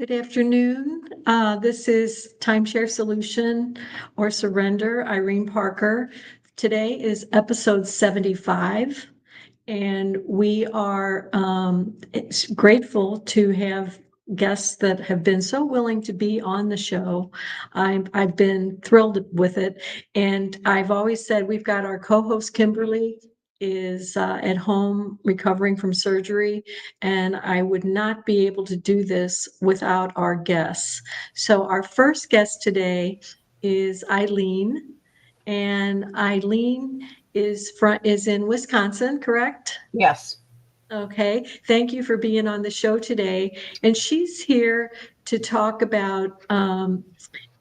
Good afternoon. This is Timeshare Solution or Surrender, Irene Parker. Today is episode 75, and we are grateful to have guests that have been so willing to be on the show. I've been thrilled with it, and I've always said we've got our co-host Kimberly is at home recovering from surgery, and I would not be able to do this without our guests. So our first guest today is Eileen, and Eileen is in Wisconsin, correct? Yes. Okay, thank you for being on the show today. And she's here to talk about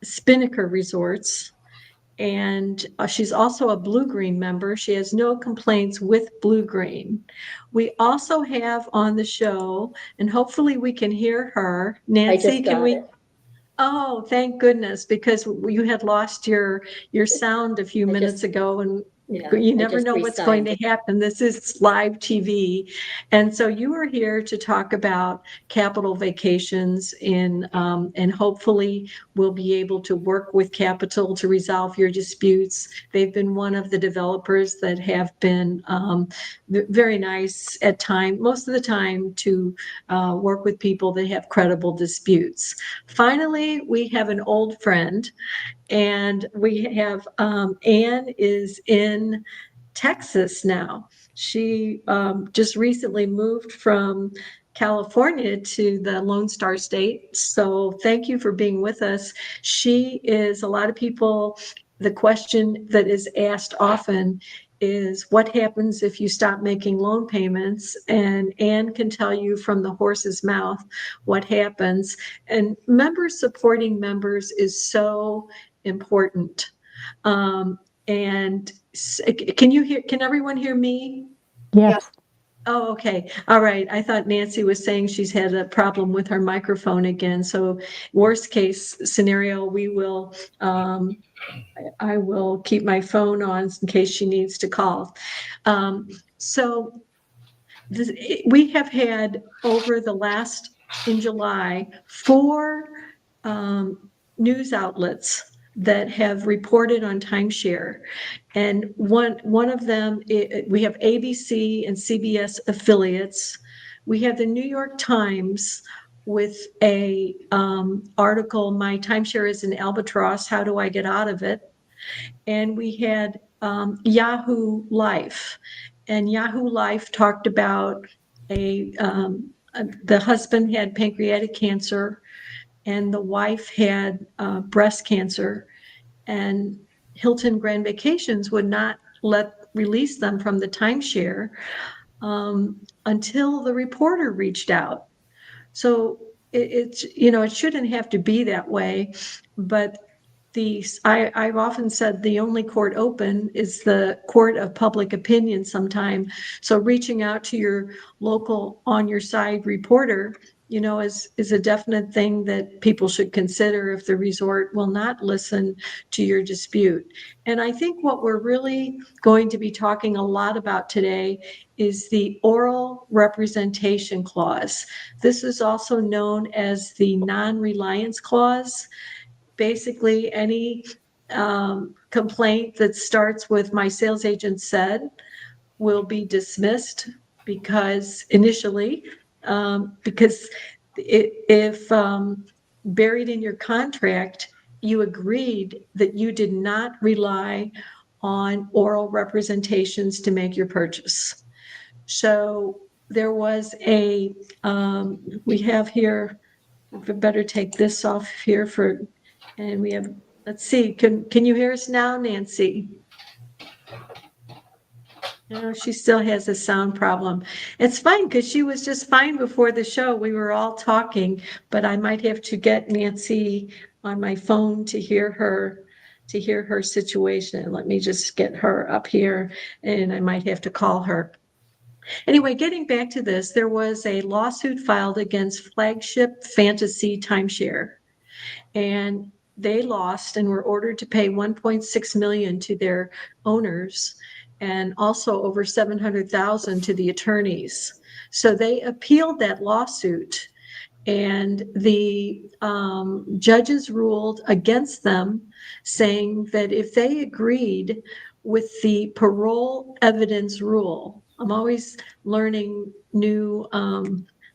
Spinnaker Resorts. And she's also a Blue Green member. She has no complaints with Blue Green. We also have on the show, and hopefully we can hear her. Nancy, can we? Oh, thank goodness, because you had lost your sound a few minutes ago, and you never know what's going to happen. This is live TV. And so you are here to talk about Capital Vacations and hopefully we'll be able to work with Capital to resolve your disputes. They've been one of the developers that have been very nice at time, most of the time, to work with people that have credible disputes. Finally, we have an old friend, and we have Anne is in Texas now. She just recently moved from California to the Lone Star State. So thank you for being with us. She is, a lot of people, the question that is asked often is what happens if you stop making loan payments? And Anne can tell you from the horse's mouth what happens. And members supporting members is so important. And can everyone hear me? Yes. Oh, okay. All right. I thought Nancy was saying she's had a problem with her microphone again. So worst case scenario, I will keep my phone on in case she needs to call. We have had over the last, in July, 4 news outlets that have reported on timeshare. And one of them, we have ABC and CBS affiliates. We have the New York Times with a article, "My Timeshare is an Albatross, How Do I Get Out of It?" And we had Yahoo Life. And Yahoo Life talked about the husband had pancreatic cancer, and the wife had breast cancer, and Hilton Grand Vacations would not release them from the timeshare until the reporter reached out. So it shouldn't have to be that way, but I've often said the only court open is the court of public opinion sometime. So reaching out to your local on your side reporter, is a definite thing that people should consider if the resort will not listen to your dispute. And I think what we're really going to be talking a lot about today is the oral representation clause. This is also known as the non-reliance clause. Basically, any complaint that starts with "my sales agent said" will be dismissed because if buried in your contract, you agreed that you did not rely on oral representations to make your purchase. So there was we have here, we better take this off here and we have, let's see, can you hear us now, Nancy? No, she still has a sound problem. It's fine because she was just fine before the show. We were all talking, but I might have to get Nancy on my phone to hear her situation. Let me just get her up here, and I might have to call her. Anyway, getting back to this, there was a lawsuit filed against Flagship Fantasy Timeshare, and they lost and were ordered to pay $1.6 million to their owners, and also over $700,000 to the attorneys. So they appealed that lawsuit, And the judges ruled against them, saying that if they agreed with the parole evidence rule, I'm always learning new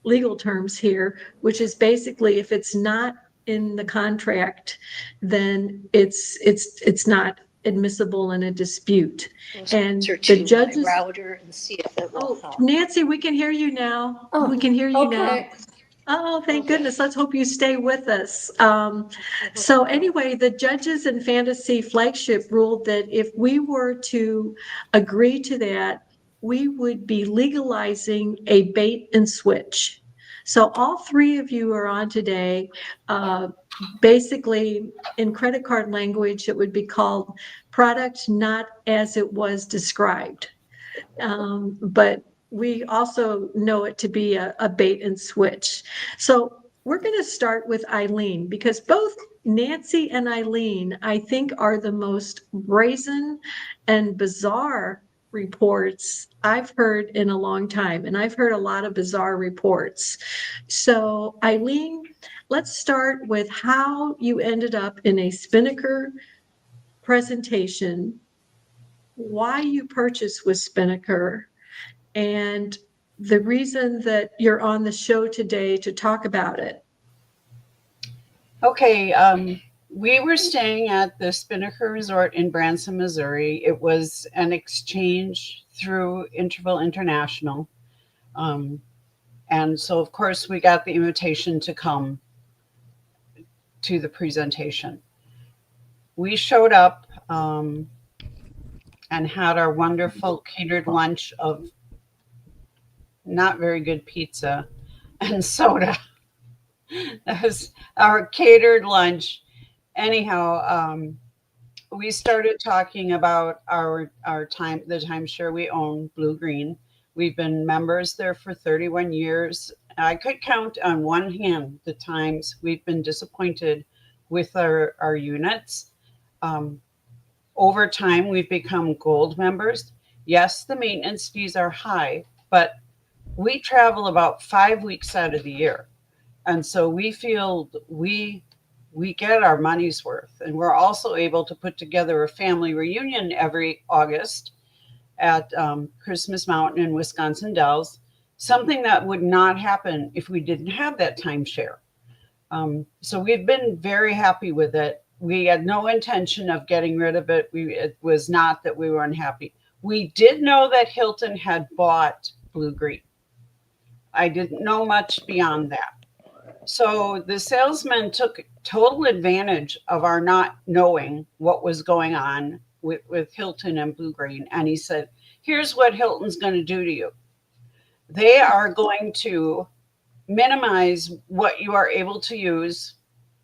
legal terms here, which is basically if it's not in the contract, then it's not admissible in a dispute. And the judges. My router and see if it will help. Nancy, we can hear you now. We can hear you now. Oh, thank goodness. Let's hope you stay with us. So anyway, the judges in Fantasy Flagship ruled that if we were to agree to that, we would be legalizing a bait and switch. So all three of you are on today. Basically, in credit card language, it would be called product not as it was described. But we also know it to be a bait and switch. So we're going to start with Eileen, because both Nancy and Eileen, I think, are the most brazen and bizarre reports I've heard in a long time. And I've heard a lot of bizarre reports. So Eileen, let's start with how you ended up in a Spinnaker presentation, why you purchased with Spinnaker, and the reason that you're on the show today to talk about it. Okay, we were staying at the Spinnaker Resort in Branson, Missouri. It was an exchange through Interval International. And so, of course, we got the invitation to come to the presentation. We showed up and had our wonderful catered lunch of not very good pizza and soda. That was our catered lunch. Anyhow, we started talking about the timeshare we own, Blue Green. We've been members there for 31 years. I could count on one hand the times we've been disappointed with our units. Over time, we've become gold members. Yes, the maintenance fees are high, but we travel about 5 weeks out of the year. And so we feel we get our money's worth. And we're also able to put together a family reunion every August at Christmas Mountain in Wisconsin Dells, something that would not happen if we didn't have that timeshare. So we've been very happy with it. We had no intention of getting rid of it. It was not that we were unhappy. We did know that Hilton had bought Blue Green. I didn't know much beyond that. So the salesman took total advantage of our not knowing what was going on with Hilton and Blue Green. And he said, here's what Hilton's going to do to you. They are going to minimize what you are able to use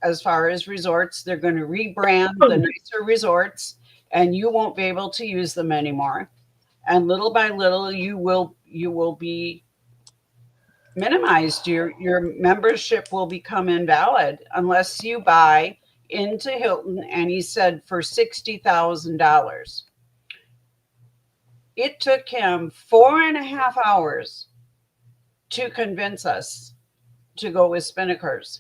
as far as resorts. They're going to rebrand the nicer resorts, and you won't be able to use them anymore. And little by little, you will be minimized. Your membership will become invalid unless you buy into Hilton. And he said for $60,000. It took him 4.5 hours to convince us to go with Spinnakers.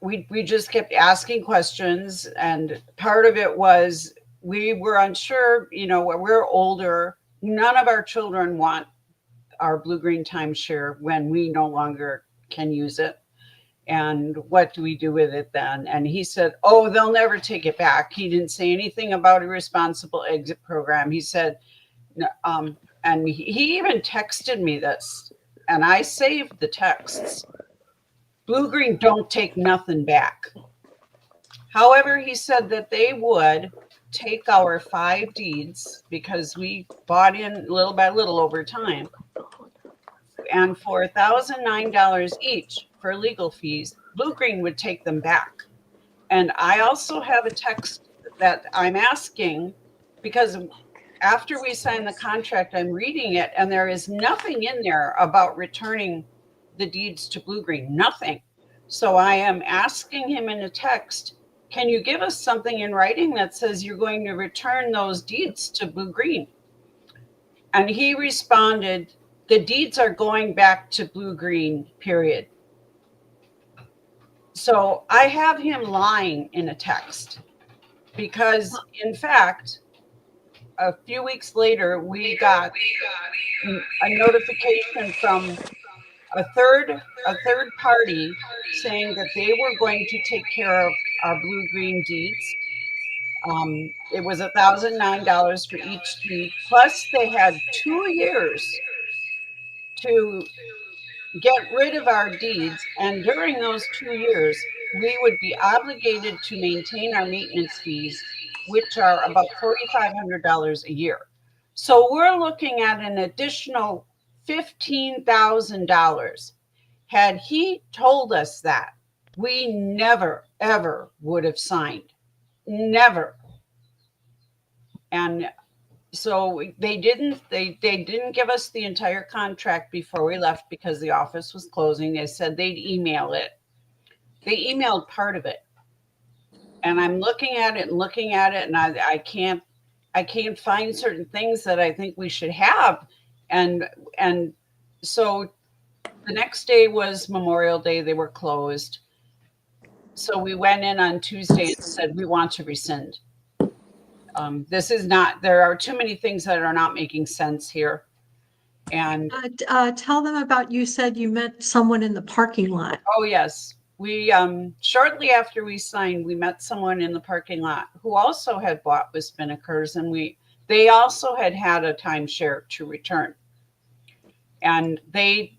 We just kept asking questions, and part of it was we were unsure. We're older. None of our children want our Blue Green timeshare when we no longer can use it. And what do we do with it then? And he said, oh, they'll never take it back. He didn't say anything about a responsible exit program. He said, and he even texted me this, and I saved the texts. Blue Green don't take nothing back. However, he said that they would take our 5 deeds because we bought in little by little over time. And for $1,009 each for legal fees, Blue Green would take them back. And I also have a text that I'm asking, because after we sign the contract, I'm reading it, and there is nothing in there about returning the deeds to Blue Green, nothing. So I am asking him in a text, can you give us something in writing that says you're going to return those deeds to Blue Green? And he responded the deeds are going back to blue green, period. So I have him lying in a text because, in fact, a few weeks later, we got a notification from a third party saying that they were going to take care of our blue green deeds. It was $1,009 for each deed, plus they had 2 years to get rid of our deeds, and during those 2 years, we would be obligated to maintain our maintenance fees, which are about $4,500 a year. So we're looking at an additional $15,000. Had he told us that, we never, ever would have signed. Never. And so they didn't give us the entire contract before we left because the office was closing. They said they'd email it. They emailed part of it. And I'm looking at it, and I can't find certain things that I think we should have. And so the next day was Memorial Day. They were closed. So we went in on Tuesday and said, we want to rescind. This is not, there are too many things that are not making sense here. And tell them about, you said you met someone in the parking lot. oh yes, we shortly after we signed, we met someone in the parking lot who also had bought with Spinnaker's, and they also had a timeshare to return. And they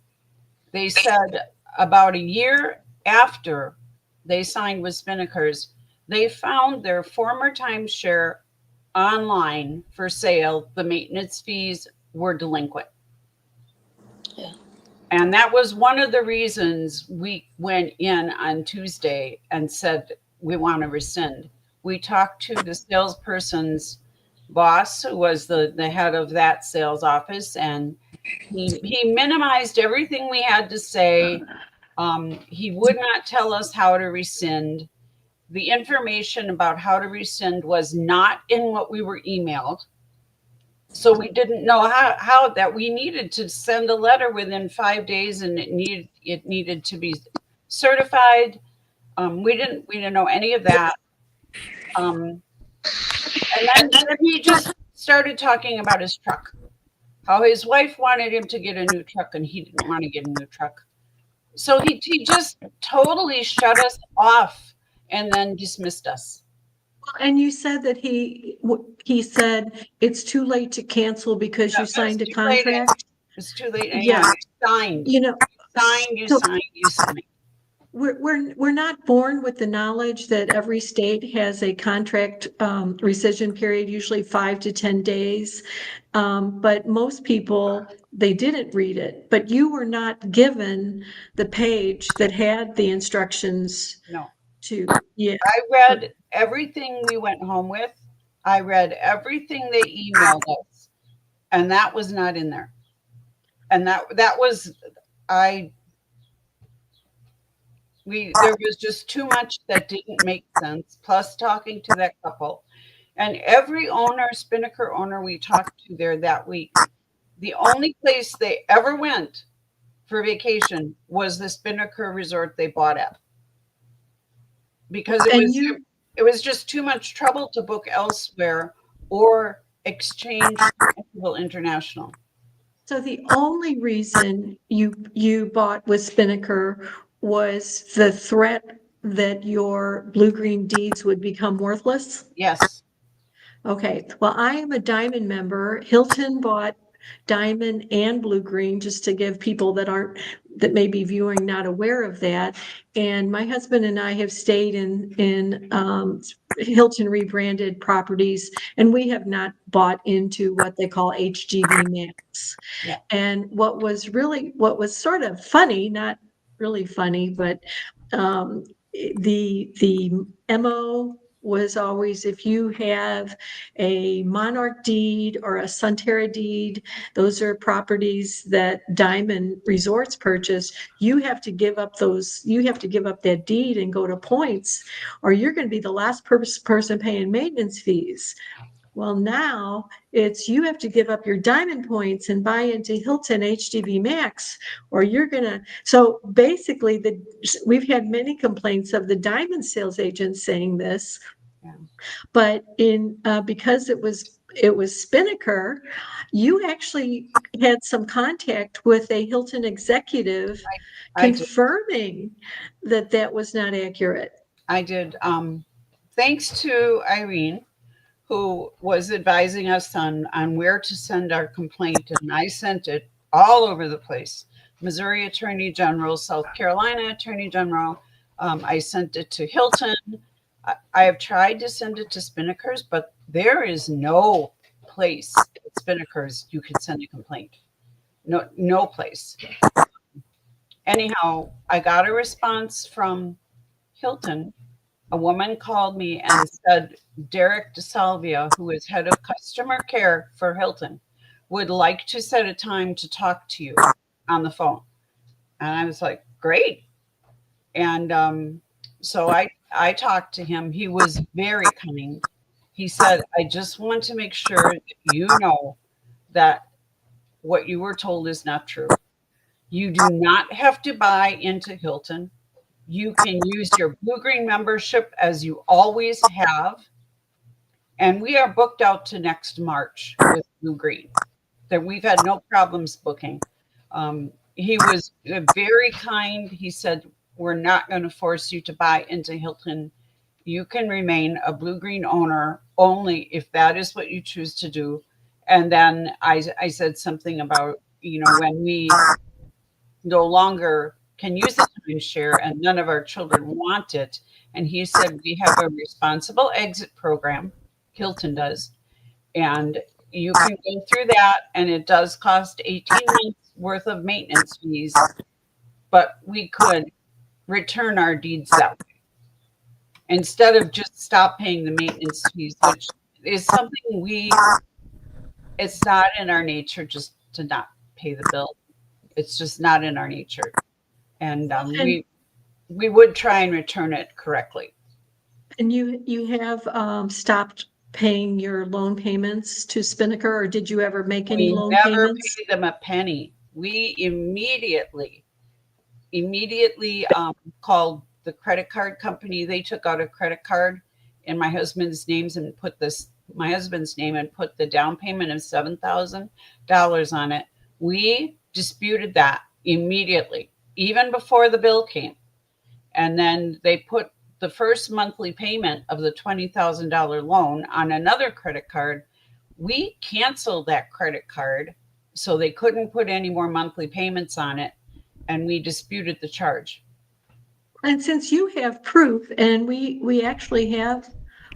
said about a year after they signed with Spinnaker's, they found their former timeshare online for sale. The maintenance fees were delinquent. Yeah. And that was one of the reasons we went in on Tuesday and said, we want to rescind. We talked to the salesperson's boss, who was the head of that sales office, and he minimized everything we had to say. He would not tell us how to rescind. The information about how to rescind was not in what we were emailed. So we didn't know how that we needed to send a letter within 5 days, and it needed to be certified. We didn't know any of that. And then he just started talking about his truck, how his wife wanted him to get a new truck and he didn't want to get a new truck. So he just totally shut us off and then dismissed us. And you said that he said it's too late to cancel because you signed a contract. It's too late. Yeah, signed. You signed. We're not born with the knowledge that every state has a contract rescission period, usually 5 to 10 days. But most people, they didn't read it. But you were not given the page that had the instructions. No. Yeah. I read everything we went home with. I read everything they emailed us, and that was not in there. And there was just too much that didn't make sense. Plus, talking to that couple, and every Spinnaker owner we talked to there that week, the only place they ever went for vacation was the Spinnaker resort they bought at. Because it was just too much trouble to book elsewhere or exchange international. So the only reason you bought with Spinnaker was the threat that your blue-green deeds would become worthless? Yes. Okay. Well, I am a Diamond member. Hilton bought Diamond and blue-green, just to give people that may be viewing not aware of that. And my husband and I have stayed in Hilton rebranded properties, and we have not bought into what they call HGV Max. Yeah. And what was sort of funny, not really funny, but the MO was always, if you have a Monarch deed or a Sunterra deed, those are properties that Diamond Resorts purchased, you have to give up that deed and go to points, or you're going to be the last person paying maintenance fees. Well, now it's you have to give up your diamond points and buy into Hilton HDV Max, or you're gonna. So basically, we've had many complaints of the diamond sales agents saying this, Yeah. but because it was Spinnaker, you actually had some contact with a Hilton executive I did. confirming that was not accurate. I did. Thanks to Irene, who was advising us on where to send our complaint, and I sent it all over the place. Missouri Attorney General, South Carolina Attorney General. I sent it to Hilton. I have tried to send it to Spinnaker's, but there is no place at Spinnaker's you can send a complaint. No place. Anyhow, I got a response from Hilton. A woman called me and said Derek DeSalvia, who is head of customer care for Hilton, would like to set a time to talk to you on the phone. And I was like, great. And so I talked to him. He was very kind. He said, I just want to make sure that you know that what you were told is not true. You do not have to buy into Hilton. You can use your Blue Green membership as you always have. And we are booked out to next March with Blue Green. That we've had no problems booking. He was very kind. He said, we're not going to force you to buy into Hilton. You can remain a Blue Green owner only if that is what you choose to do. And then I said something about, when we no longer can use the timeshare and none of our children want it. And he said, we have a responsible exit program, Hilton does, and you can go through that, and it does cost 18 months worth of maintenance fees, but we could return our deeds that way instead of just stop paying the maintenance fees, which is something it's not in our nature just to not pay the bill. It's just not in our nature. And we would try and return it correctly. And you have stopped paying your loan payments to Spinnaker, or did you ever make any loan payments? We never paid them a penny. We immediately called the credit card company. They took out a credit card in my husband's names and put the down payment of $7,000 on it. We disputed that immediately, even before the bill came. And then they put the first monthly payment of the $20,000 loan on another credit card. We canceled that credit card so they couldn't put any more monthly payments on it. And we disputed the charge. And since you have proof, and we actually have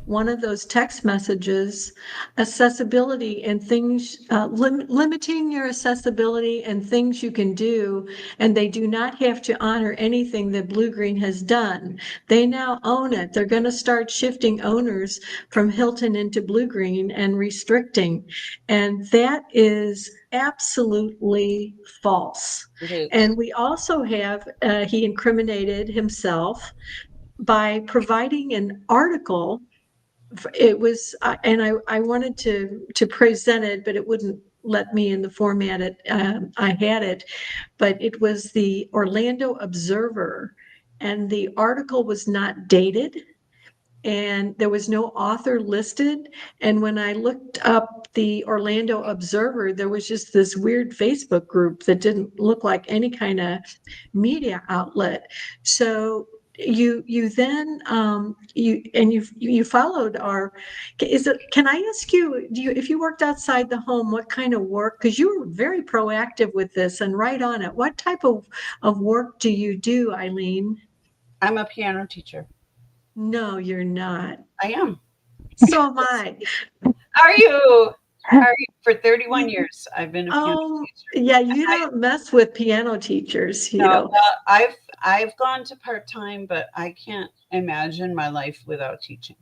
one of those text messages, accessibility and things, limiting your accessibility and things you can do, and they do not have to honor anything that Blue Green has done. They now own it. They're going to start shifting owners from Hilton into Blue Green and restricting. And that is absolutely false. And we also have, he incriminated himself by providing an article. It was, and I wanted to present it, but it wouldn't let me in the format I had it, but it was the Orlando Observer, and the article was not dated, and there was no author listed. And when I looked up the Orlando Observer, there was just this weird Facebook group that didn't look like any kind of media outlet. So you then you followed our, can I ask you, if you worked outside the home, what kind of work, because you were very proactive with this and right on it, what type of work do you do, Eileen? I'm a piano teacher. No, you're not. I am. So am I. Are you? For 31 years, I've been a piano teacher. Yeah, you don't mess with piano teachers. No, I've gone to part-time, but I can't imagine my life without teaching.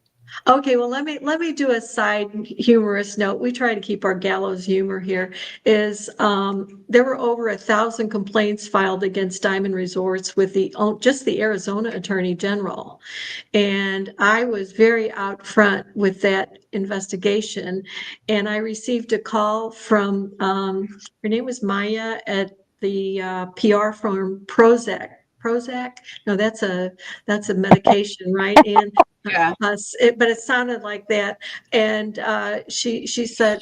Okay, well, let me do a side humorous note. We try to keep our gallows humor here. Is there were over 1,000 complaints filed against Diamond Resorts with just the Arizona Attorney General, and I was very out front with that investigation. And I received a call from her name was Maya at the PR firm Prozac. Prozac? No, that's a medication, right? And Yeah. but it sounded like that. And she said,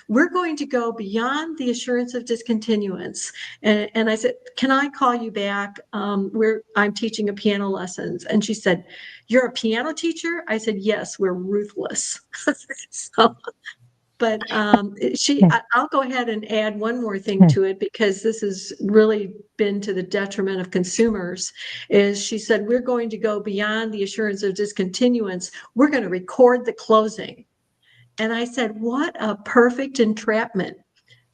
we're going to go beyond the assurance of discontinuance. And I said, can I call you back? I'm teaching a piano lessons. And she said, you're a piano teacher? I said, yes, we're ruthless. So, but I'll go ahead and add one more thing to it, because this has really been to the detriment of consumers. Is she said, we're going to go beyond the assurance of discontinuance. We're going to record the closing. And I said, what a perfect entrapment.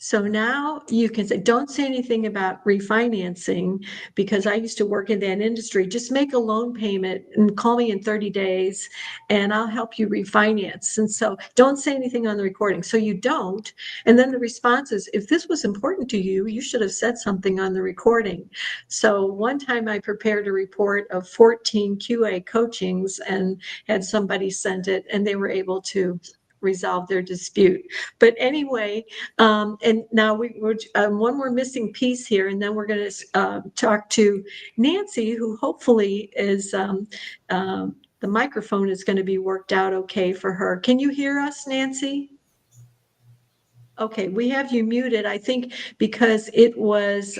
So now you can say, don't say anything about refinancing, because I used to work in that industry. Just make a loan payment and call me in 30 days and I'll help you refinance. And so don't say anything on the recording. So you don't. And then the response is, if this was important to you, you should have said something on the recording. So one time I prepared a report of 14 QA coachings and had somebody send it, and they were able to resolve their dispute. But anyway, and now we're one more missing piece here, and then we're going to talk to Nancy, who hopefully is the microphone is going to be worked out okay for her. Can you hear us, Nancy? Okay, we have you muted, I think, because it was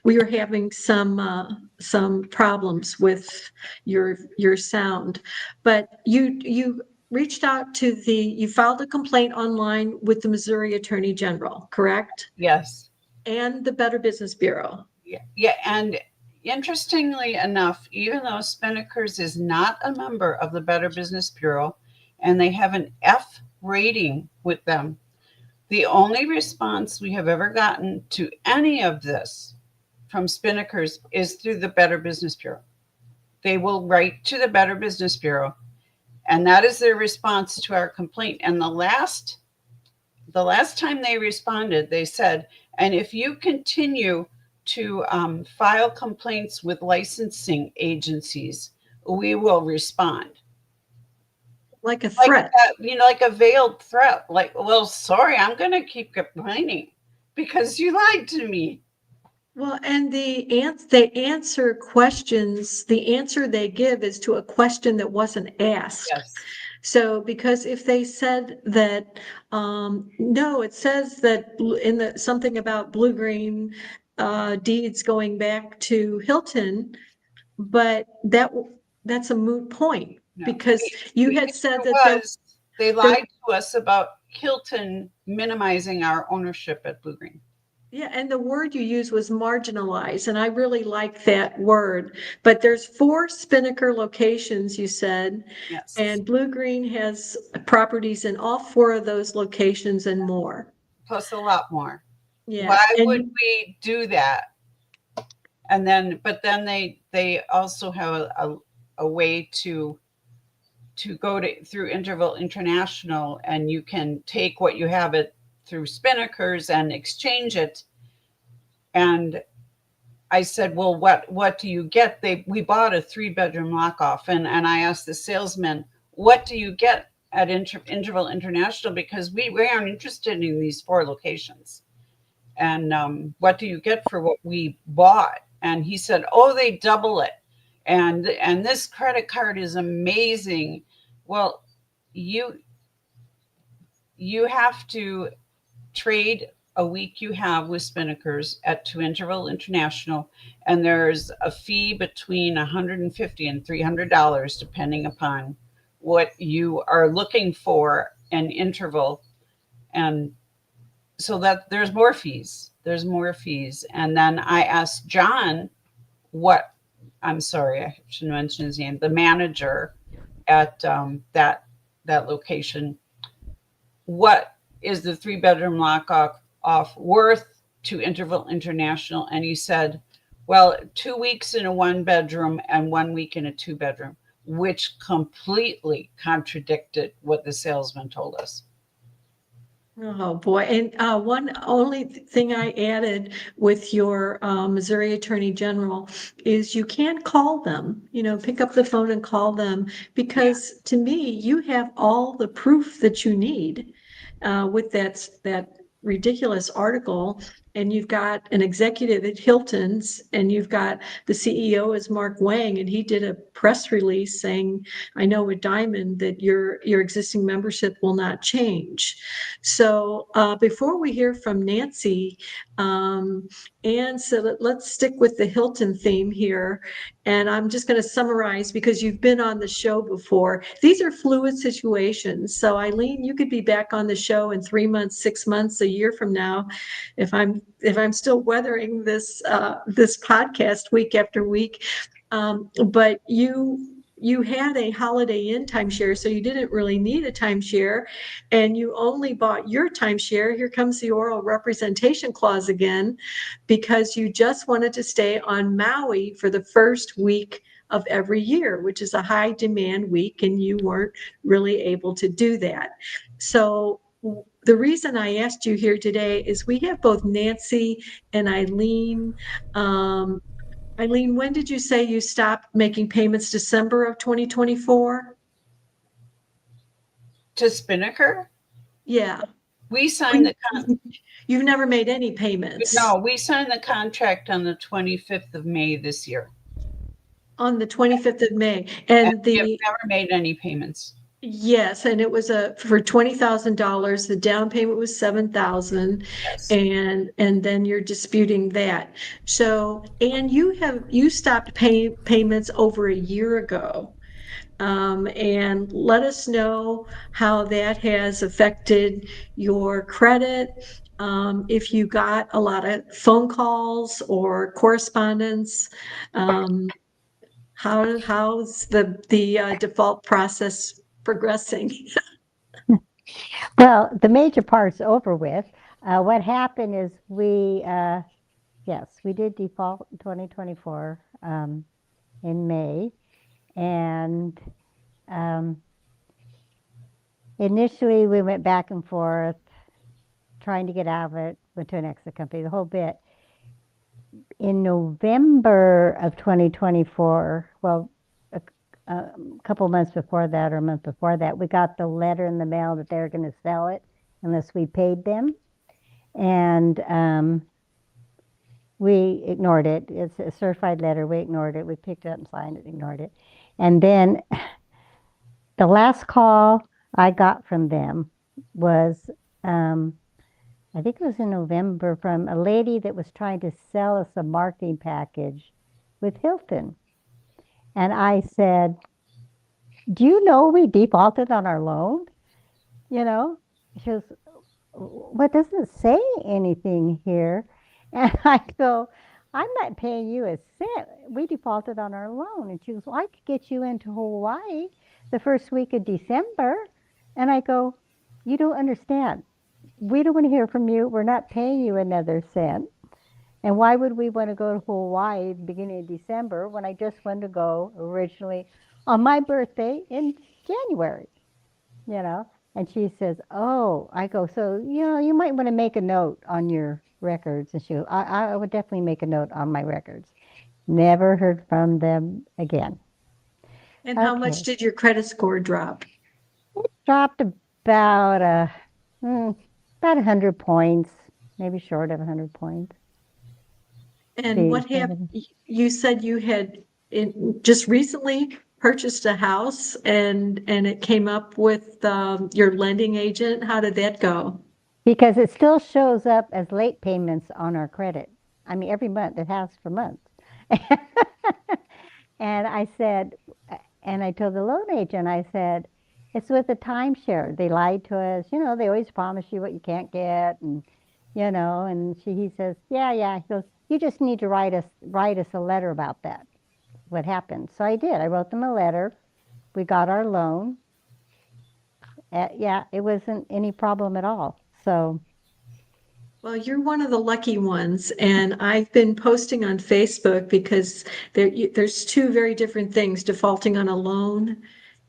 we were having some problems with your sound. But you reached out to you filed a complaint online with the Missouri Attorney General, correct? Yes. And the Better Business Bureau. Yeah. And interestingly enough, even though Spinnaker's is not a member of the Better Business Bureau and they have an F rating with them, the only response we have ever gotten to any of this from Spinnaker's is through the Better Business Bureau. They will write to the Better Business Bureau, and that is their response to our complaint. And the last time they responded, they said, and if you continue to file complaints with licensing agencies, we will respond. Like a threat. Like a veiled threat. Like, well, sorry, I'm going to keep complaining because you lied to me. Well, and they answer questions. The answer they give is to a question that wasn't asked. Yes. So, because if they said that, no, it says that in something about blue-green deeds going back to Hilton, but that's a moot point. No. Because you had said that they lied to us about Hilton minimizing our ownership at Blue-Green. Yeah, and the word you used was marginalized, and I really like that word. But there's 4 Spinnaker locations, you said. Yes. And Blue-Green has properties in all 4 of those locations and more. Plus a lot more. Yeah. Why would we do that? And then, but then they also have a way to go through Interval International, and you can take what you have through Spinnaker's and exchange it. And I said, well, what do you get? We bought a 3-bedroom lock-off, and I asked the salesman, what do you get at Interval International? Because we aren't interested in these 4 locations. And what do you get for what we bought? And he said, oh, they double it. And this credit card is amazing. Well, you have to trade a week you have with Spinnaker's to Interval International, and there's a fee between $150 and $300 depending upon what you are looking for in Interval. And so that there's more fees. And then I asked John I'm sorry, I shouldn't mention his name, the manager at that location, what is the 3-bedroom lock-off worth to Interval International? And he said, well, 2 weeks in a 1-bedroom and 1 week in a 2-bedroom. which completely contradicted what the salesman told us. Oh, boy. And one only thing I added with your Missouri Attorney General is you can call them, pick up the phone and call them, because to me, you have all the proof that you need with that ridiculous article. And you've got an executive at Hilton's, and you've got the CEO is Mark Wang, and he did a press release saying, I know with Diamond that your existing membership will not change. So before we hear from Nancy, Anne said, let's stick with the Hilton theme here. And I'm just going to summarize because you've been on the show before. These are fluid situations. So Eileen, you could be back on the show in 3 months, 6 months, a year from now, if I'm still weathering this podcast week after week. But you had a Holiday Inn timeshare, so you didn't really need a timeshare, and you only bought your timeshare. Here comes the oral representation clause again, because you just wanted to stay on Maui for the first week of every year, which is a high demand week, and you weren't really able to do that. So the reason I asked you here today is we have both Nancy and Eileen. Eileen, when did you say you stopped making payments? December of 2024? To Spinnaker, Yeah. we signed You've never made any payments. No, we signed the contract on the 25th of May this year. On the 25th of May. And we have never made any payments. Yes, and it was for $20,000. The down payment was $7,000, Yes. and then you're disputing that. So, and you stopped paying payments over a year ago, and let us know how that has affected your credit. If you got a lot of phone calls or correspondence, how's the default process progressing? Well, the major part's over with. What happened is we did default in 2024 in May. And initially we went back and forth trying to get out of it, went to an exit company, the whole bit. In November of 2024, well, a couple months before that or a month before that, we got the letter in the mail that they were going to sell it unless we paid them. And we ignored it. It's a certified letter. We ignored it. We picked it up and signed it, ignored it. And then the last call I got from them was, I think it was in November, from a lady that was trying to sell us a marketing package with Hilton. And I said, do you know we defaulted on our loan? She goes, what, doesn't say anything here. And I go, I'm not paying you a cent. We defaulted on our loan. And she goes, well, I could get you into Hawaii the first week of December. And I go, you don't understand. We don't want to hear from you. We're not paying you another cent. And why would we want to go to Hawaii at the beginning of December when I just wanted to go originally on my birthday in January, And she says, oh, I go, so, you might want to make a note on your records. And she goes, I would definitely make a note on my records. Never heard from them again. And how much did your credit score drop? It dropped about 100 points, maybe short of 100 points. And what happened? You said you had just recently purchased a house, and it came up with your lending agent. How did that go? Because it still shows up as late payments on our credit. I mean, every month, it has for months. And I said, and I told the loan agent, I said, it's with a timeshare. They lied to us. They always promise you what you can't get. And, and he says, yeah. He goes, you just need to write us a letter about that, what happened. So I did. I wrote them a letter. We got our loan. It wasn't any problem at all. So Well, you're one of the lucky ones, and I've been posting on Facebook because there's two very different things, defaulting on a loan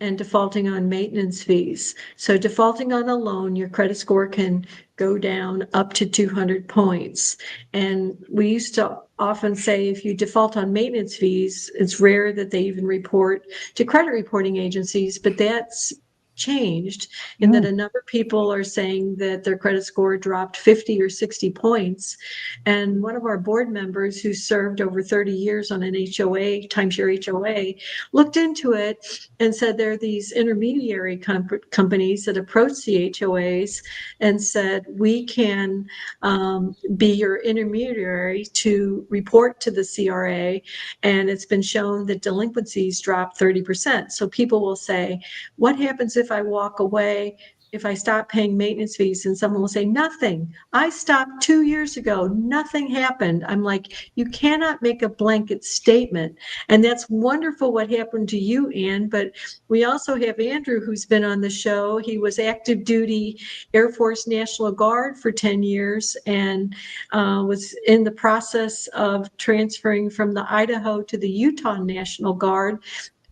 and defaulting on maintenance fees. So defaulting on a loan, your credit score can go down up to 200 points. And we used to often say if you default on maintenance fees, it's rare that they even report to credit reporting agencies, but that's changed in that a number of people are saying that their credit score dropped 50 or 60 points. And one of our board members who served over 30 years on an HOA, timeshare HOA, looked into it and said there are these intermediary companies that approach the HOAs and said, we can be your intermediary to report to the CRA. And it's been shown that delinquencies drop 30%. So people will say, what happens if I walk away, if I stop paying maintenance fees? And someone will say, nothing. I stopped 2 years ago. Nothing happened. I'm like, you cannot make a blanket statement. And that's wonderful what happened to you, Ann. But we also have Andrew, who's been on the show. He was active duty Air Force National Guard for 10 years and was in the process of transferring from the Idaho to the Utah National Guard.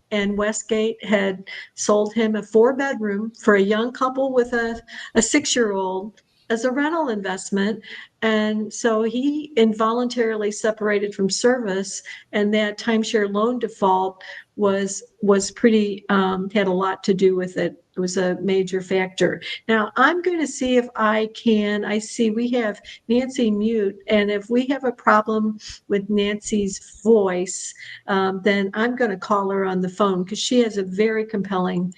And Westgate had sold him a 4-bedroom for a young couple with a 6-year-old as a rental investment. And so he involuntarily separated from service, and that timeshare loan default was pretty, had a lot to do with it. It was a major factor. Now I'm going to see if I see we have Nancy mute, and if we have a problem with Nancy's voice, then I'm going to call her on the phone because she has a very compelling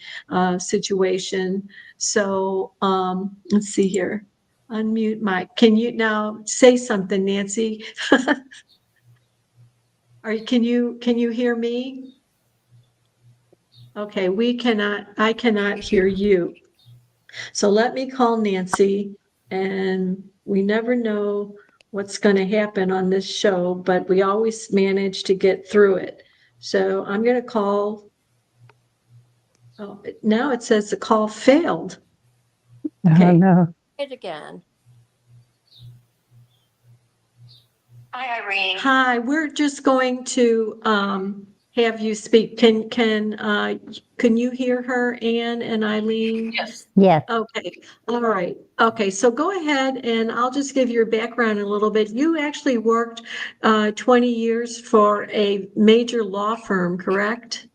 situation. So let's see here. Unmute Mike. Can you now say something, Nancy? Can you hear me? Okay, I cannot hear you. So let me call Nancy, and we never know what's going to happen on this show, but we always manage to get through it. So I'm going to call. Oh, now it says the call failed. Okay. Oh, no. It again. Hi, Irene. Hi, we're just going to have you speak. Can you hear her, Ann and Eileen? Yes. Yes. Okay, all right. Okay, so go ahead and I'll just give your background a little bit. You actually worked 20 years for a major law firm, correct?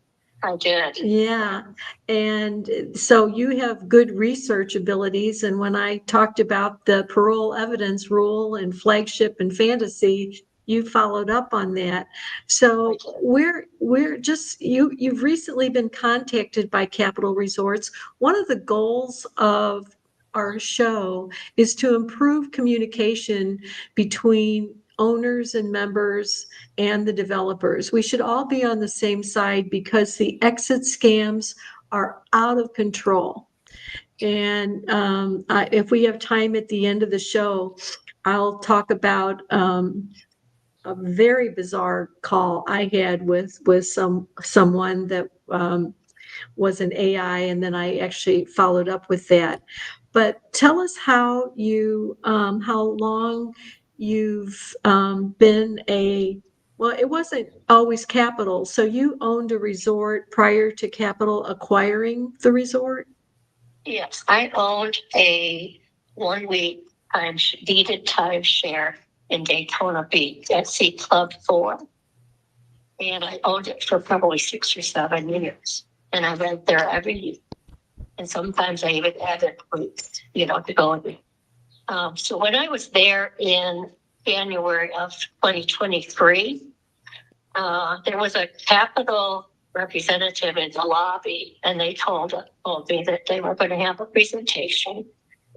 I did. Yeah, and so you have good research abilities. And when I talked about the parole evidence rule and flagship and fantasy, you followed up on that. So we're just you've recently been contacted by Capital Resorts. One of the goals of our show is to improve communication between owners and members and the developers. We should all be on the same side because the exit scams are out of control. And if we have time at the end of the show, I'll talk about a very bizarre call I had with someone that was an AI, and then I actually followed up with that. But tell us how long you've been well, it wasn't always Capital. So you owned a resort prior to Capital acquiring the resort? Yes, I owned a 1-week deeded timeshare in Daytona Beach at Sea Club 4. And I owned it for probably 6 or 7 years. And I went there every year. And sometimes I even added weeks, to go in. So when I was there in January of 2023, there was a Capital representative in the lobby, and they told me that they were going to have a presentation,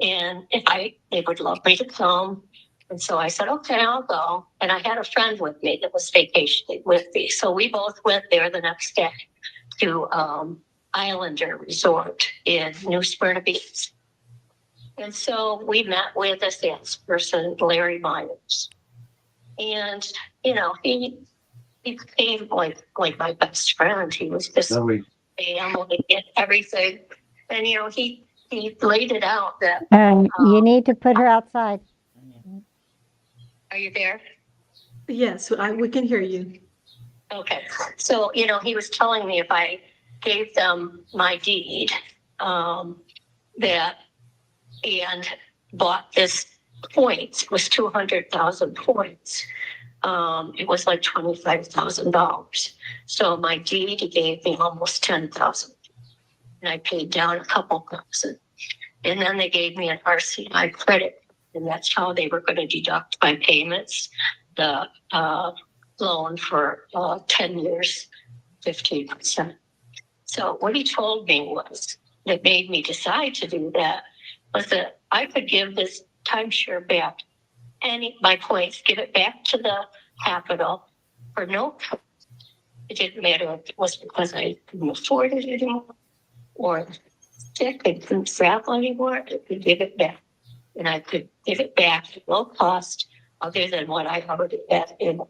and they would love me to come. And so I said, okay, I'll go. And I had a friend with me that was vacationing with me. So we both went there the next day to Islander Resort in New Smyrna Beach. And so we met with a salesperson, Larry Myers. And, he became like my best friend. He was just family and everything. And, he laid it out that You need to put her outside. Are you there? Yes, we can hear you. Okay, so, he was telling me if I gave them my deed, that, and bought this points, was 200,000 points. It was like $25,000. So my deed gave me almost 10,000. And I paid down a couple thousand. And then they gave me an RCI credit. And that's how they were going to deduct my payments. The loan for 10 years, 15%. So what he told me was, that made me decide to do that, was that I could give this timeshare back, my points, give it back to the capital for no cost. It didn't matter if it was because I couldn't afford it anymore or sick and couldn't travel anymore. I could give it back. And I could give it back at no cost other than what I already had in.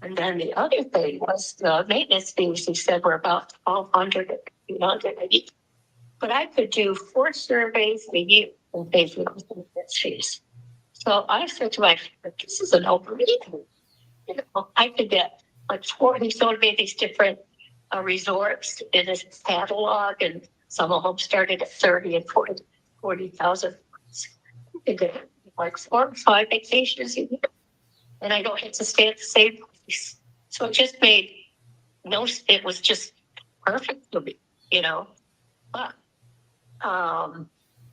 And then the other thing was the maintenance fees, he said, were about 1,200, 1,500. But I could do 4 surveys a year and pay for those maintenance fees. So I said to my friend, this is an no-brainer. I could get like 4. He showed me these different resorts in his catalog, and some of them started at 30 and 40,000. I could get like 4 or 5 vacations a year, and I don't have to stay at the same place. So it just made it was just perfect for me, But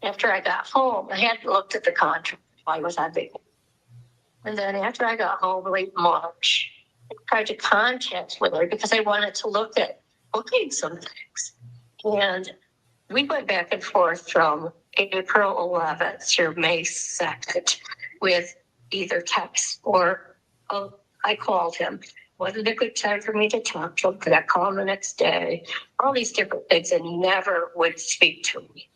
after I got home, I hadn't looked at the contract while I was on vacation. And then after I got home late March, I tried to contact Willard because I wanted to look at booking some things. And we went back and forth from April 11th through May 2nd with either text or I called him. Wasn't a good time for me to talk to him. Could I call him the next day? All these different things, and he never would speak to me.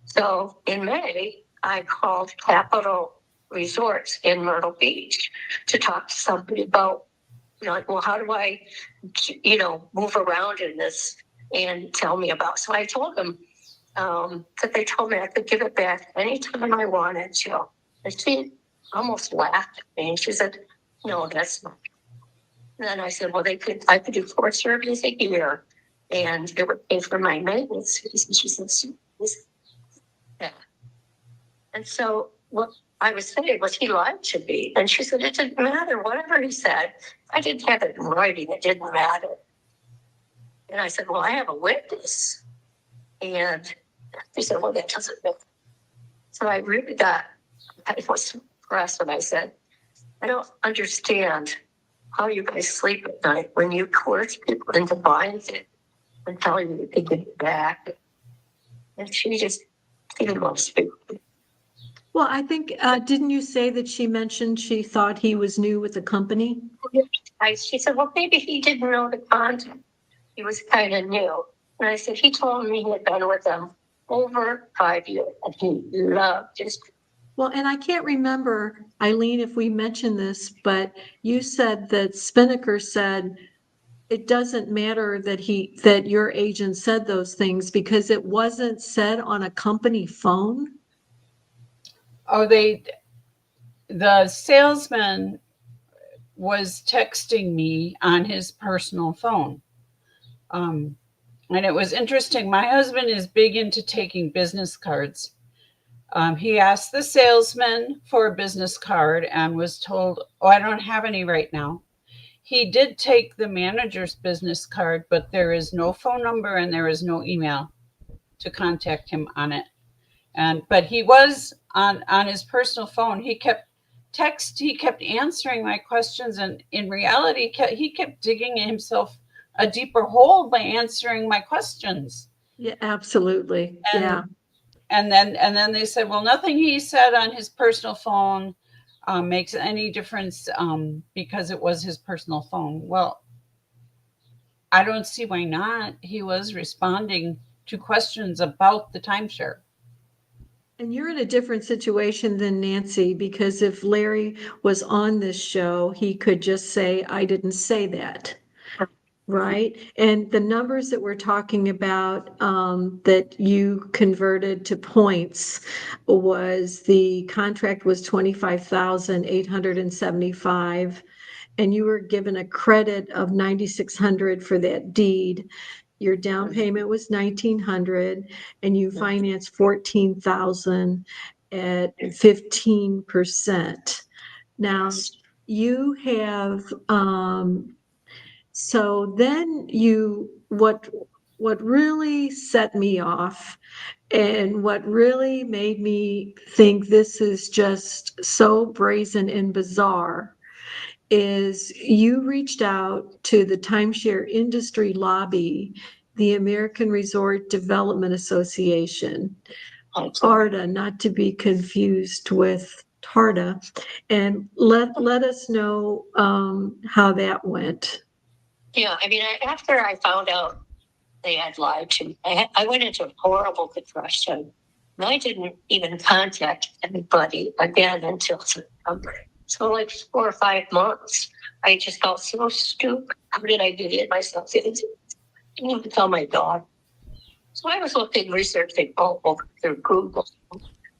So in May, I called Capital Resorts in Myrtle Beach to talk to somebody about, well, how do I, move around in this, and tell me about. So I told them that they told me I could give it back anytime I wanted to. And she almost laughed at me, and she said, no, that's not. And then I said, well, I could do 4 surveys a year, and it would pay for my maintenance fees. And she said, yeah. And so what I was saying was, he lied to me. And she said, it didn't matter. Whatever he said, I didn't have it in writing. It didn't matter. And I said, well, I have a witness. And she said, well, that doesn't matter. So I was impressed, and I said, I don't understand how you guys sleep at night when you coerce people into buying it and telling you they give it back. And she didn't want to speak. Well, I think, didn't you say that she mentioned she thought he was new with the company? She said, well, maybe he didn't know the content. He was kind of new. And I said, he told me he had been with them over 5 years, and he loved his. Well, and I can't remember, Eileen, if we mentioned this, but you said that Spinnaker said it doesn't matter that your agent said those things because it wasn't said on a company phone. Oh, the salesman was texting me on his personal phone. And it was interesting. My husband is big into taking business cards. He asked the salesman for a business card and was told, oh, I don't have any right now. He did take the manager's business card, but there is no phone number and there is no email to contact him on it. But he was on his personal phone. He kept answering my questions, and in reality, he kept digging himself a deeper hole by answering my questions. Yeah, absolutely. And then they said, well, nothing he said on his personal phone makes any difference because it was his personal phone. Well, I don't see why not. He was responding to questions about the timeshare. And you're in a different situation than Nancy, because if Larry was on this show, he could just say, I didn't say that. right? And the numbers that we're talking about that you converted to points was the contract was 25,875, and you were given a credit of 9,600 for that deed. Your down payment was 1,900, and you financed 14,000 at 15%. Now, you have so then what really set me off and what really made me think this is just so brazen and bizarre is you reached out to the timeshare industry lobby, the American Resort Development Association, TARDA, not to be confused with TARDA, and let us know how that went. Yeah, I mean, after I found out they had lied to me, I went into a horrible depression. And I didn't even contact anybody again until September. So like 4 or 5 months, I just felt so stupid. How did I get myself into? I didn't even tell my dog. So I was looking, researching all over through Google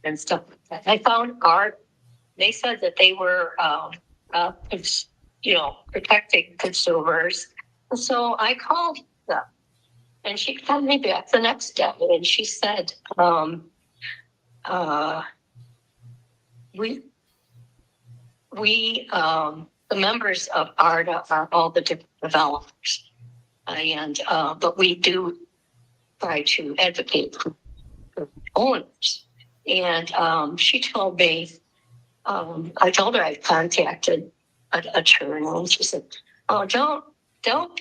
and stuff like that. I found art. They said that they were, protecting consumers. So I called them, and she called me back the next day, and she said, the members of TARDA are all the developers, and but we do try to advocate for owners. And she told me, I told her I contacted an attorney, and she said, "Oh, don't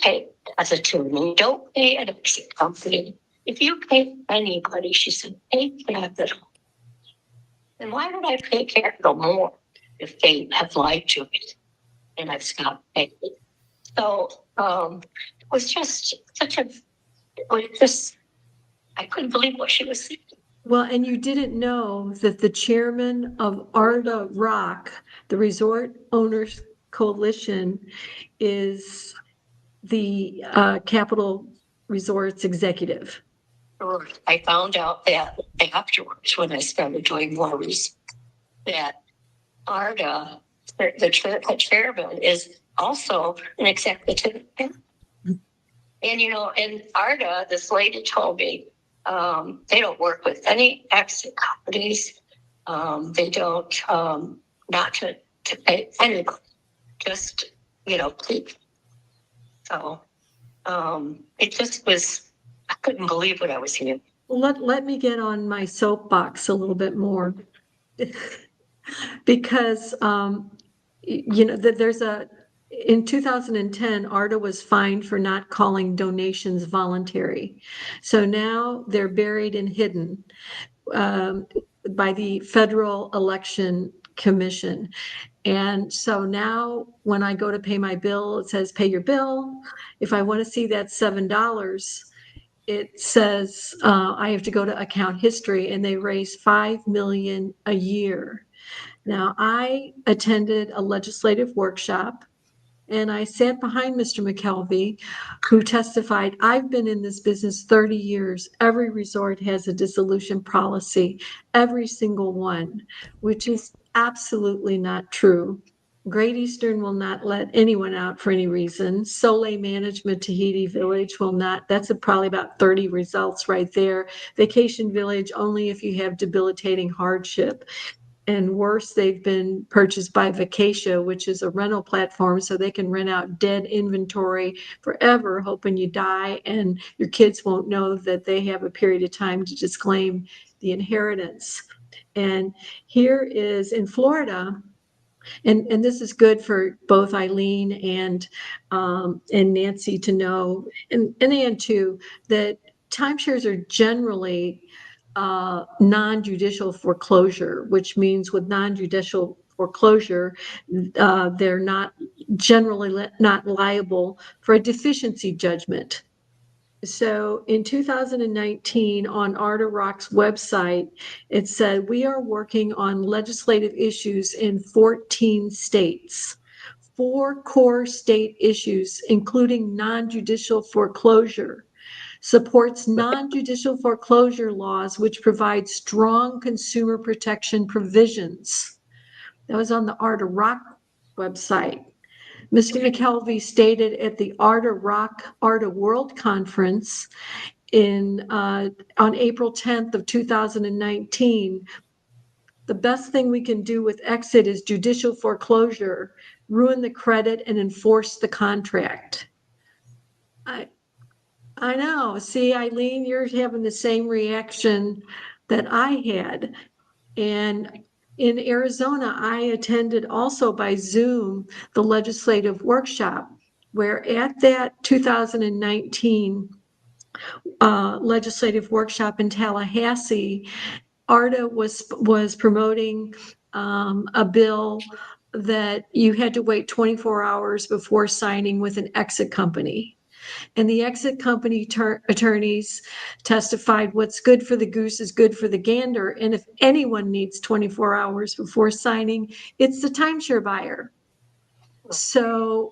pay as an attorney, don't pay an exit company. If you pay anybody," she said, "pay capital." And why would I pay capital more if they have lied to me and I've stopped paying? So it was just I couldn't believe what she was saying. Well, and you didn't know that the chairman of ARDA Rock, the Resort Owners Coalition, is the Capital Resorts executive. I found out that afterwards when I started doing more research that ARDA, the chairman, is also an executive. And, in ARDA, this lady told me they don't work with any exit companies. They don't, not to pay anybody, just, please. So it just was, I couldn't believe what I was hearing. Let me get on my soapbox a little bit more because, in 2010, ARDA was fined for not calling donations voluntary. So now they're buried and hidden by the Federal Election Commission. And so now when I go to pay my bill, it says pay your bill. If I want to see that $7, it says I have to go to account history, and they raise $5 million a year. Now, I attended a legislative workshop, and I sat behind Mr. McKelvey, who testified, "I've been in this business 30 years. Every resort has a dissolution policy, every single one," which is absolutely not true. Great Eastern will not let anyone out for any reason. Soleil Management Tahiti Village will not. That's probably about 30 results right there. Vacation Village, only if you have debilitating hardship. And worse, they've been purchased by Vacatia, which is a rental platform, so they can rent out dead inventory forever, hoping you die and your kids won't know that they have a period of time to disclaim the inheritance. And here is in Florida, and this is good for both Eileen and Nancy to know, and Ann too, that timeshares are generally non-judicial foreclosure, which means with non-judicial foreclosure, they're not generally not liable for a deficiency judgment. So in 2019, on ARDA Rock's website, it said, "We are working on legislative issues in 14 states. 4 core state issues, including non-judicial foreclosure, supports non-judicial foreclosure laws, which provide strong consumer protection provisions. That was on the ARDA Rock website. Mr. McKelvey stated at the ARDA World Conference on April 10th of 2019, the best thing we can do with exit is judicial foreclosure, ruin the credit, and enforce the contract. I know. See, Eileen, you're having the same reaction that I had. And in Arizona, I attended also by Zoom the legislative workshop, where at that 2019 legislative workshop in Tallahassee, ARDA was promoting a bill that you had to wait 24 hours before signing with an exit company. And the exit company attorneys testified what's good for the goose is good for the gander. And if anyone needs 24 hours before signing, it's the timeshare buyer. So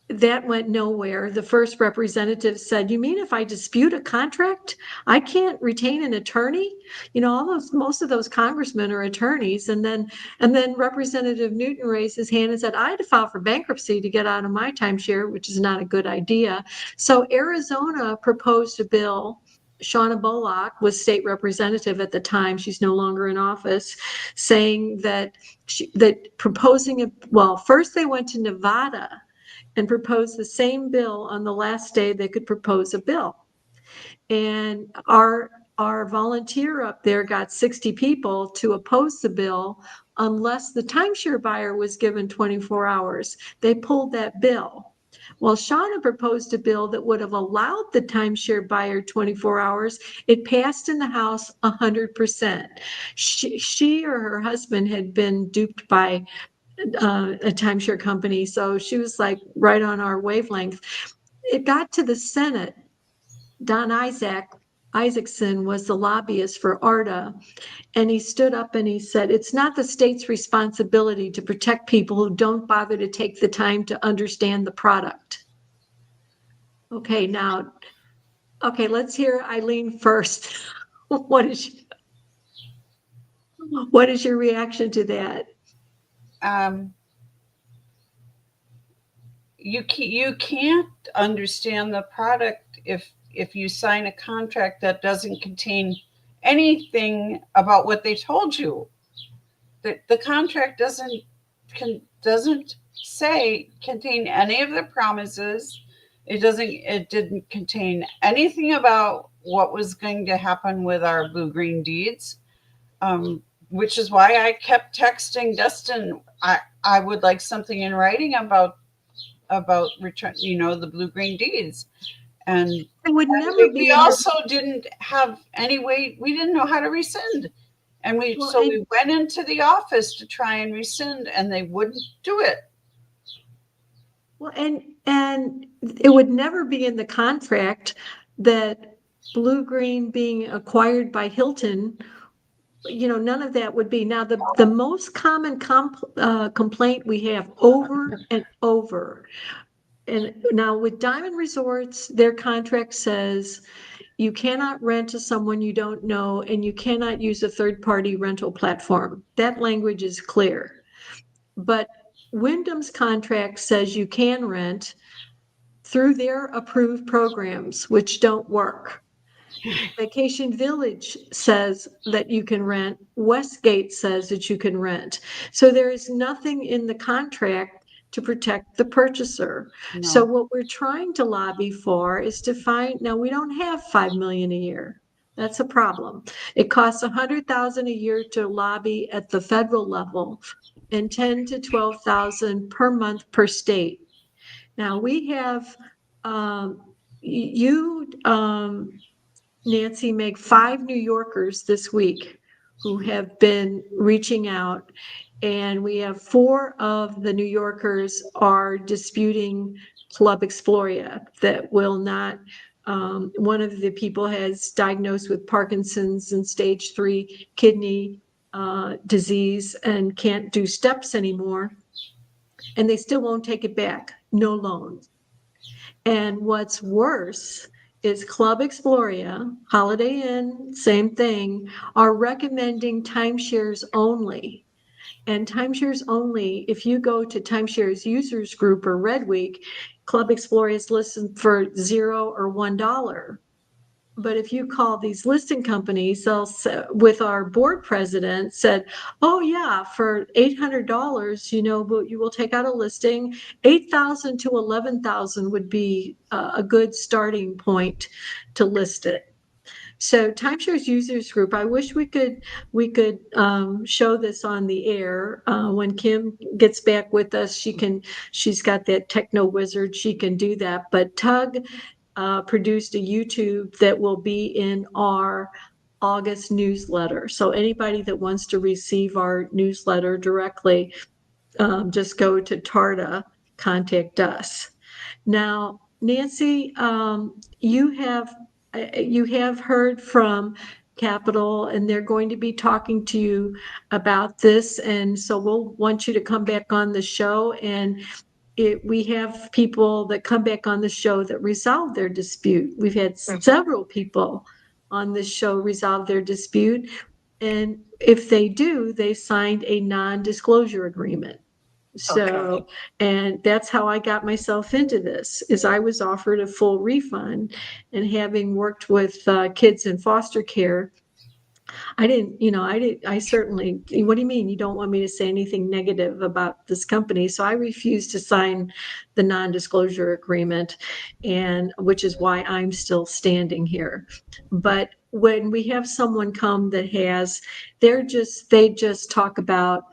that went nowhere. The first representative said, "You mean if I dispute a contract, I can't retain an attorney?" You know, most of those congressmen are attorneys. And then Representative Newton raised his hand and said, "I had to file for bankruptcy to get out of my timeshare," which is not a good idea. So Arizona proposed a bill. Shauna Bullock was state representative at the time. She's no longer in office, saying that first they went to Nevada and proposed the same bill on the last day they could propose a bill. And our volunteer up there got 60 people to oppose the bill unless the timeshare buyer was given 24 hours. They pulled that bill. Well, Shauna proposed a bill that would have allowed the timeshare buyer 24 hours. It passed in the House 100%. She or her husband had been duped by a timeshare company, so she was like right on our wavelength. It got to the Senate. Don Isaacson was the lobbyist for ARDA, and he stood up and he said, "It's not the state's responsibility to protect people who don't bother to take the time to understand the product." Okay, let's hear Eileen first. What is your reaction to that? You can't understand the product if you sign a contract that doesn't contain anything about what they told you. The contract doesn't contain any of the promises. It didn't contain anything about what was going to happen with our blue-green deeds. Which is why I kept texting Dustin. I would like something in writing about return, the blue-green deeds. And it would never be. We also didn't have any way. We didn't know how to rescind, and we went into the office to try and rescind, and they wouldn't do it. Well, and it would never be in the contract that blue-green being acquired by Hilton. None of that would be. Now, the most common complaint we have over and over, and now with Diamond Resorts, their contract says you cannot rent to someone you don't know, and you cannot use a third-party rental platform. That language is clear. But Wyndham's contract says you can rent through their approved programs, which don't work. Vacation Village says that you can rent. Westgate says that you can rent. So there is nothing in the contract to protect the purchaser. No. So what we're trying to lobby for is to find, now we don't have $5 million a year. That's a problem. It costs $100,000 a year to lobby at the federal level and $10,000 to $12,000 per month per state. Now we have Nancy, make 5 New Yorkers this week who have been reaching out, and we have 4 of the New Yorkers are disputing Club Exploria that will not. One of the people has diagnosed with Parkinson's and stage 3 kidney disease and can't do steps anymore. and they still won't take it back. No loan. And what's worse is Club Exploria, Holiday Inn, same thing, are recommending timeshares only. And timeshares only, if you go to Timeshares Users Group or Red Week, Club Exploria is listed for $0 or $1. But if you call these listing companies, they'll with our board president said, oh yeah, for $800, but you will take out a listing. 8,000 to 11,000 would be a good starting point to list it. So Timeshares Users Group, I wish we could show this on the air. When Kim gets back with us, she's got that techno wizard, she can do that. But Tug produced a YouTube that will be in our August newsletter. So anybody that wants to receive our newsletter directly, just go to TARDA, contact us. Now, Nancy, you have heard from Capital, and they're going to be talking to you about this. And so we'll want you to come back on the show, and we have people that come back on the show that resolve their dispute. We've had several people on this show resolve their dispute. And if they do, they signed a non-disclosure agreement. So, and that's how I got myself into this, is I was offered a full refund, and having worked with kids in foster care, I certainly, what do you mean? You don't want me to say anything negative about this company? So I refused to sign the non-disclosure agreement, and which is why I'm still standing here. But when we have someone come that they just talk about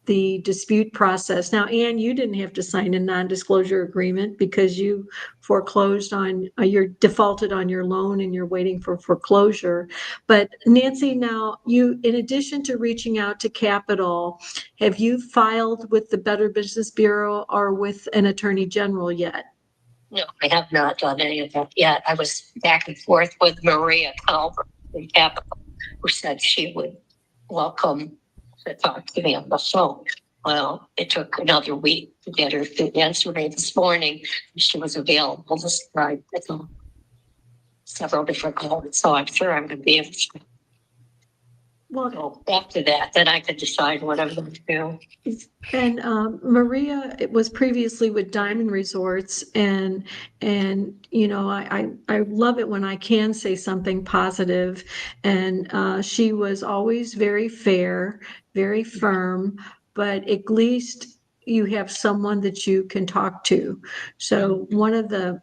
the dispute process. Now, Ann, you didn't have to sign a non-disclosure agreement because you foreclosed on, you're defaulted on your loan and you're waiting for foreclosure. But Nancy, now in addition to reaching out to Capital, have you filed with the Better Business Bureau or with an attorney general yet? No, I have not done any of that yet. I was back and forth with Maria Calver in Capital, who said she would welcome to talk to me on the phone. Well, it took another week to get her to answer me this morning. She was available to strike several different calls, so I'm sure I'm going to be able to. Well, after that, then I could decide what I'm going to do. And Maria, it was previously with Diamond Resorts, and I love it when I can say something positive. And she was always very fair, very firm, but at least you have someone that you can talk to. So one of the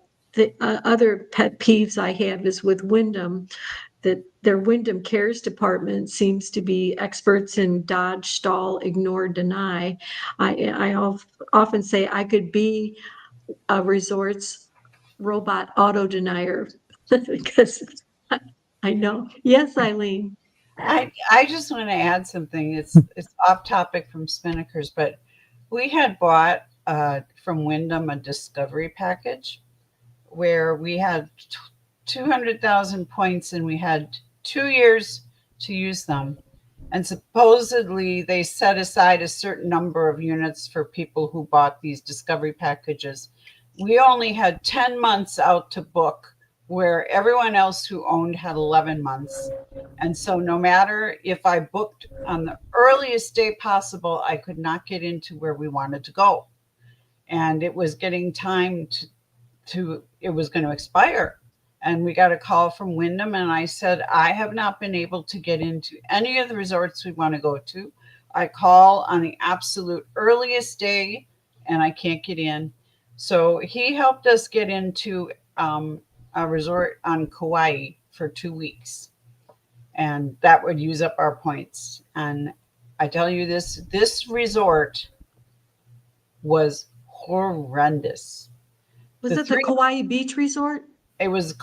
other pet peeves I have is with Wyndham, that their Wyndham Cares department seems to be experts in dodge, stall, ignore, deny. I often say I could be a resort's robot auto denier because I know. Yes, Eileen. I just want to add something. It's off topic from Spinnakers, but we had bought from Wyndham a discovery package where we had 200,000 points and we had 2 years to use them. And supposedly they set aside a certain number of units for people who bought these discovery packages. We only had 10 months out to book, where everyone else who owned had 11 months. And so no matter if I booked on the earliest day possible, I could not get into where we wanted to go. And it was getting time it was going to expire. And we got a call from Wyndham, and I said, I have not been able to get into any of the resorts we want to go to. I call on the absolute earliest day and I can't get in. So he helped us get into a resort on Kauai for 2 weeks. And that would use up our points. And I tell you, this resort was horrendous. Was it the Kauai Beach Resort? It was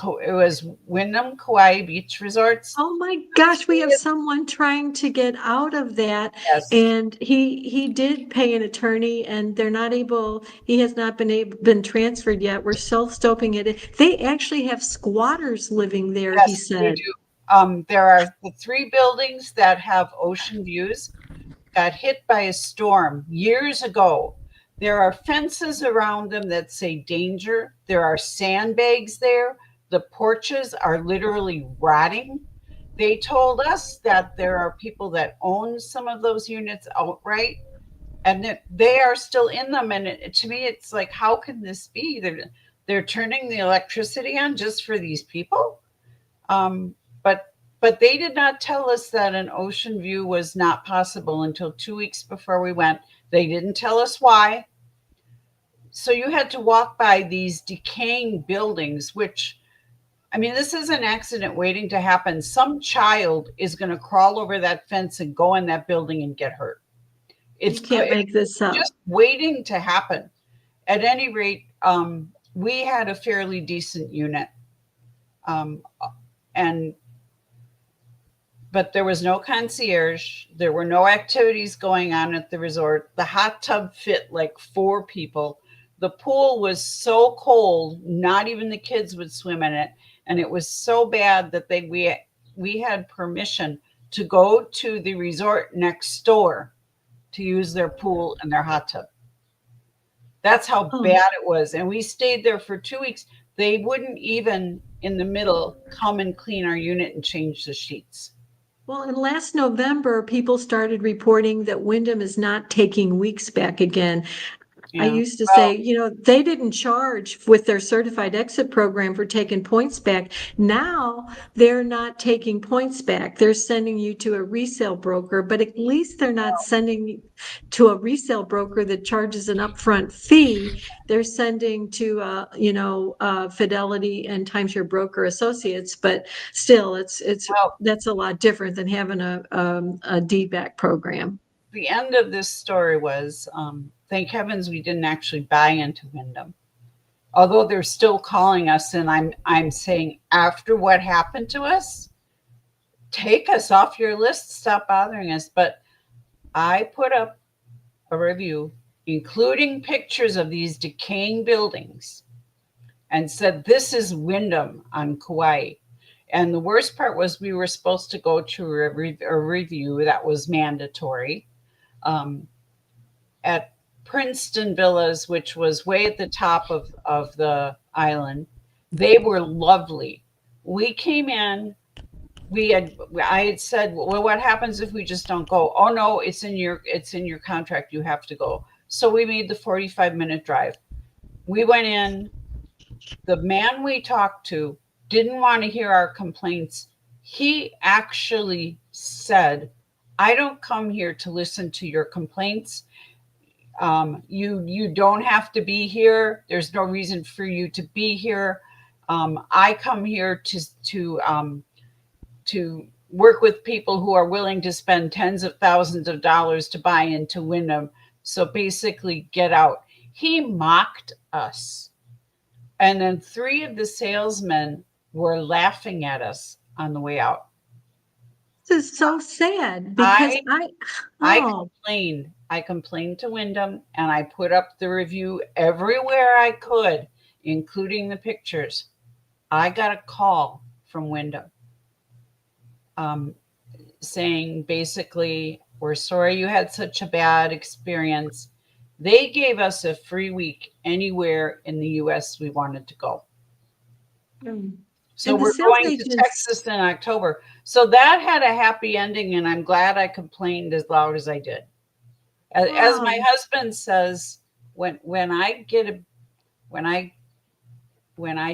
Wyndham Kauai Beach Resorts. Oh my gosh, we have someone trying to get out of that. Yes. And he did pay an attorney, and they're not able, he has not been transferred yet. We're self-stoping it. They actually have squatters living there, Yes, he said. they do. There are the 3 buildings that have ocean views, got hit by a storm years ago. There are fences around them that say danger. There are sandbags there. The porches are literally rotting. They told us that there are people that own some of those units outright and that they are still in them. And to me, it's like, how can this be? They're turning the electricity on just for these people. But they did not tell us that an ocean view was not possible until 2 weeks before we went. They didn't tell us why. So you had to walk by these decaying buildings, which, I mean, this is an accident waiting to happen. Some child is going to crawl over that fence and go in that building and get hurt. You can't make this up. Just waiting to happen. At any rate, we had a fairly decent unit. But there was no concierge. There were no activities going on at the resort. The hot tub fit like 4 people. The pool was so cold, not even the kids would swim in it. And it was so bad that we had permission to go to the resort next door to use their pool and their hot tub. That's how bad it was. And we stayed there for 2 weeks. They wouldn't even in the middle come and clean our unit and change the sheets. Well, in last November, people started reporting that Wyndham is not taking weeks back again. I used to say, they didn't charge with their certified exit program for taking points back. Now they're not taking points back. They're sending you to a resale broker, but at least they're not sending you to a resale broker that charges an upfront fee. They're sending to, Fidelity and Timeshare Broker Associates, but still that's a lot different than having a D-back program. The end of this story was, thank heavens we didn't actually buy into Wyndham. Although they're still calling us, and I'm saying, after what happened to us, take us off your list, stop bothering us. But I put up a review, including pictures of these decaying buildings, and said, this is Wyndham on Kauai. And the worst part was we were supposed to go to a review that was mandatory at Princeton Villas, which was way at the top of the island. They were lovely. We came in, I had said, well, what happens if we just don't go? Oh no, it's in your contract. You have to go. So we made the 45-minute drive. We went in. The man we talked to didn't want to hear our complaints. He actually said, I don't come here to listen to your complaints. You don't have to be here. There's no reason for you to be here. I come here to work with people who are willing to spend tens of thousands of dollars to buy into Wyndham. So basically, get out. He mocked us. And then 3 of the salesmen were laughing at us on the way out. This is so sad because I complained to Wyndham, and I put up the review everywhere I could, including the pictures. I got a call from Wyndham saying, basically, we're sorry you had such a bad experience. They gave us a free week anywhere in the U.S. we wanted to go. So we're going to Texas in October. So that had a happy ending, and I'm glad I complained as loud as I did. As my husband says, when I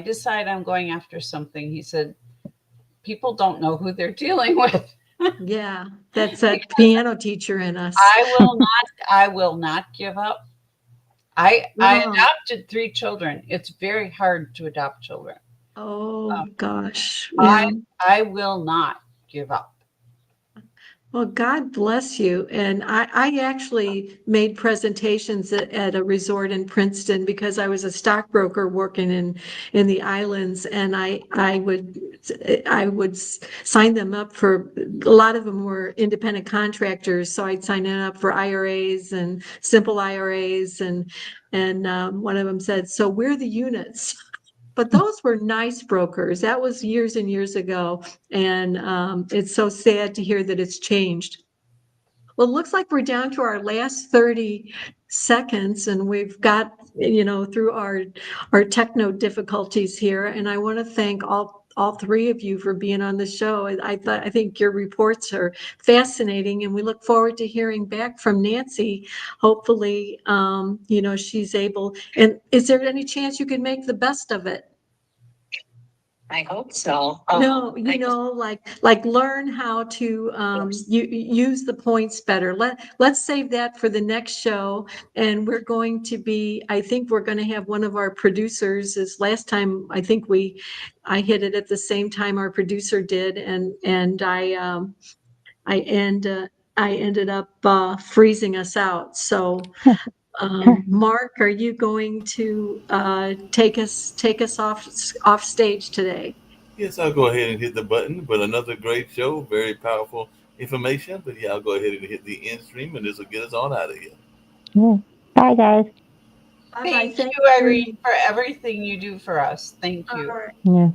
decide I'm going after something, he said, people don't know who they're dealing with. Yeah, that's that piano teacher in us. I will not give up. I adopted 3 children. It's very hard to adopt children. Oh gosh. Yeah. I will not give up. Well, God bless you. And I actually made presentations at a resort in Princeton because I was a stockbroker working in the islands, and I would sign them up for, a lot of them were independent contractors, so I'd sign them up for IRAs and simple IRAs, and one of them said, so we're the units. But those were nice brokers. That was years and years ago. And it's so sad to hear that it's changed. Well, it looks like we're down to our last 30 seconds, and we've got, through our techno difficulties here. And I want to thank all three of you for being on the show. I think your reports are fascinating, and we look forward to hearing back from Nancy. Hopefully, she's able. And is there any chance you could make the best of it? I hope so. No, like learn how to use the points better. Let's save that for the next show. And I think we're going to have one of our producers. As last time, I think I hit it at the same time our producer did, and I ended up freezing us out. So. Mark, are you going to take us off stage today? Yes, I'll go ahead and hit the button. But another great show, very powerful information. But yeah, I'll go ahead and hit the end stream, and this will get us on out of here. Yeah. Bye, guys. Bye-bye. Thank you, Irene, for everything you do for us. Thank you. All right. Yeah.